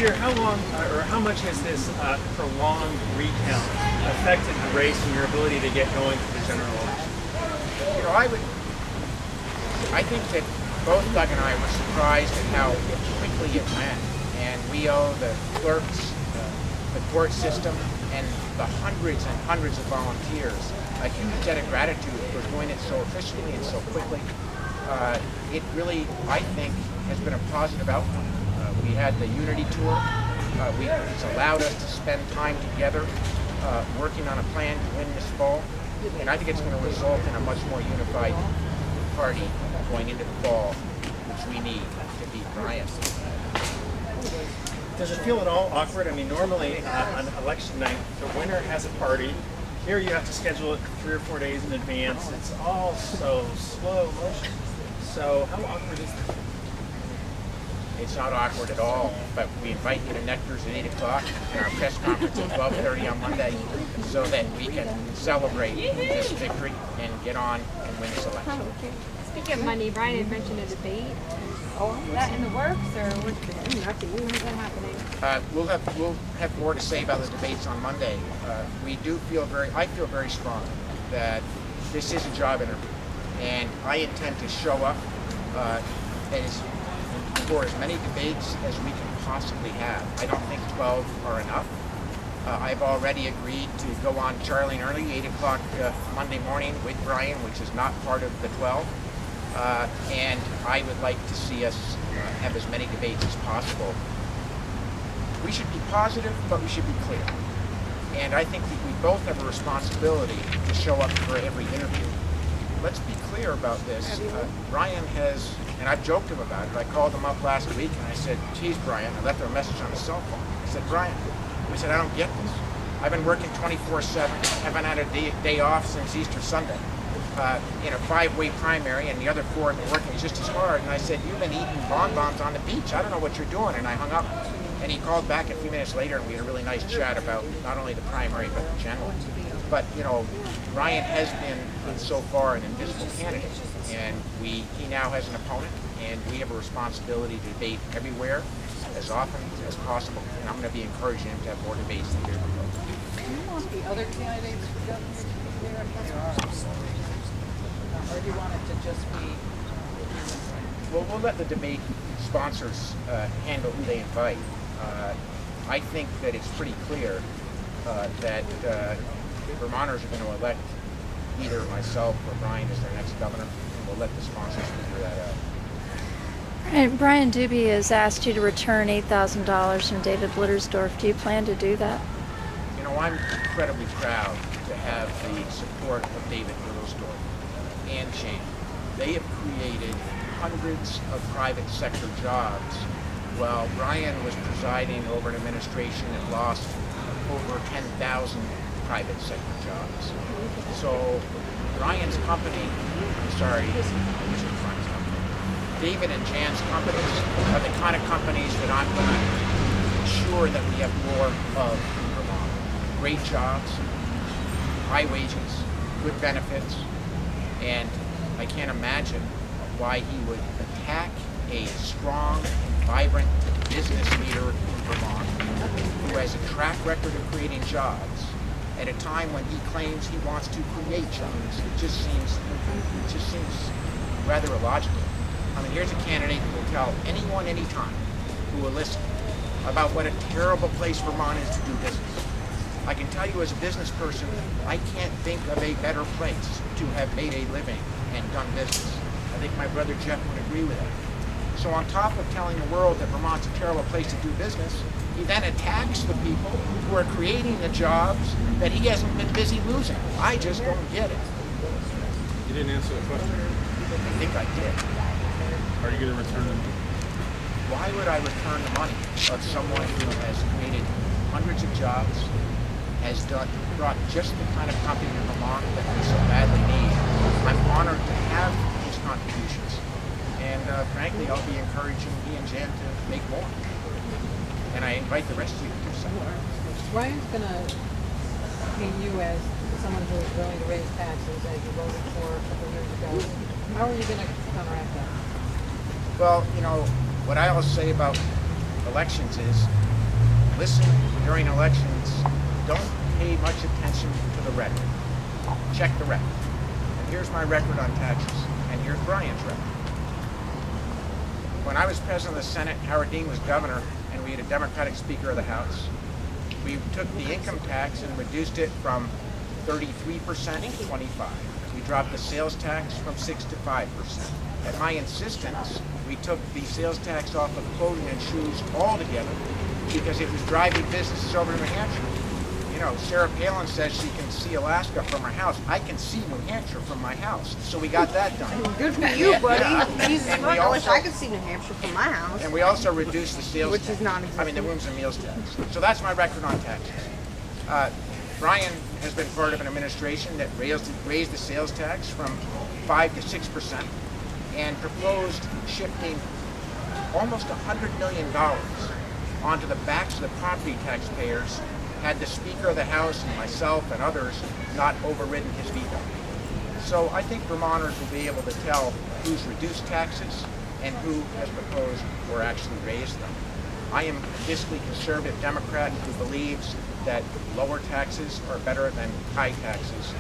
Peter, how long or how much has this prolonged recount affected the race and your ability to get going for the general election? You know, I think that both Doug and I were surprised at how quickly it went, and we owe the clerks, the court system, and the hundreds and hundreds of volunteers a huge debt of gratitude for doing it so efficiently and so quickly. It really, I think, has been a positive outcome. We had the Unity Tour. It's allowed us to spend time together working on a plan to win this fall. And I think it's going to result in a much more unified party going into the fall, which we need to beat Brian. Does it feel at all awkward? I mean, normally on election night, the winner has a party. Here you have to schedule it 3 or 4 days in advance. It's all so slow motion. So how awkward is this? It's not awkward at all, but we invite you to Nectar's at 8 o'clock and our press conference at 12:30 on Monday so that we can celebrate this victory and get on and win this election. Speaking of money, Brian had mentioned a debate. Is that in the works, or what's happening? We'll have more to say about the debates on Monday. I feel very strong that this is a job interview, and I intend to show up for as many debates as we can possibly have. I don't think 12 are enough. I've already agreed to go on Charlie and Early 8 o'clock Monday morning with Brian, which is not part of the 12. And I would like to see us have as many debates as possible. We should be positive, but we should be clear. And I think that we both have a responsibility to show up for every interview. Let's be clear about this. Brian has, and I've joked him about it, I called him up last week and I said, geez, Brian, I left him a message on his cell phone. I said, Brian, I don't get this. I've been working 24/7, haven't had a day off since Easter Sunday. In a 5-way primary, and the other 4 have been working just as hard. And I said, you've been eating bonbons on the beach. I don't know what you're doing. And I hung up. And he called back a few minutes later, and we had a really nice chat about not only the primary, but the general. But, you know, Ryan has been, so far, an invisible candidate. And he now has an opponent, and we have a responsibility to debate everywhere, as often as possible. And I'm going to be encouraging him to have more debates than years ago. Do you want the other candidates for governor to be there? Or do you want it to just be? Well, we'll let the debate sponsors handle who they invite. I think that it's pretty clear that Vermonters are going to elect either myself or Brian as their next governor, and we'll let the sponsors figure that out. And Brian Doobie has asked you to return $8,000 from David Blittersdorf. Do you plan to do that? You know, I'm incredibly proud to have the support of David Blittersdorf and Shane. They have created hundreds of private sector jobs while Brian was presiding over an administration that lost over 10,000 private sector jobs. So Brian's company, David and Jan's companies are the kind of companies that I'm going to ensure that we have more of in Vermont. Great jobs, high wages, good benefits, and I can't imagine why he would attack a strong and vibrant business leader in Vermont who has a track record of creating jobs at a time when he claims he wants to create jobs. It just seems rather illogical. I mean, here's a candidate who will tell anyone, anytime, who will listen about what a terrible place Vermont is to do business. I can tell you as a business person, I can't think of a better place to have made a living and done business. I think my brother Jeff would agree with that. So on top of telling the world that Vermont's a terrible place to do business, he then attacks the people who are creating the jobs that he hasn't been busy losing. I just don't get it. You didn't answer the question. I think I did. Are you going to return them? Why would I return the money of someone who has created hundreds of jobs, has brought just the kind of company to Vermont that we so badly need? I'm honored to have his contributions. And frankly, I'll be encouraging he and Jan to make more. And I invite the rest of you to do so. Ryan's going to paint you as someone who is willing to raise taxes as you voted for a couple of years ago. How are you going to counteract that? Well, you know, what I always say about elections is listen during elections. Don't pay much attention to the record. Check the record. And here's my record on taxes. And here's Brian's record. When I was president of the Senate, Howard Dean was governor, and we had a Democratic Speaker of the House. We took the income tax and reduced it from 33% to 25%. We dropped the sales tax from 6 to 5%. At my insistence, we took the sales tax off of clothing and shoes altogether because it was driving businesses over to New Hampshire. You know, Sarah Palin says she can see Alaska from her house. I can see New Hampshire from my house. So we got that done. Good for you, buddy. Yeah. Jesus, And fuck, we I wish also- I could see New Hampshire from my house. And we also reduced the sales Which tax. is non-existent. I mean, the rooms and meals tax. So that's my record on taxes. Brian has been part of an administration that raised the sales tax from 5 to 6% and proposed shifting almost $100 million onto the backs of the property taxpayers had the Speaker of the House and myself and others not overridden his veto. So I think Vermonters will be able to tell who's reduced taxes and who has proposed or actually raised them. I am a fiscally conservative Democrat who believes that lower taxes are better than high taxes.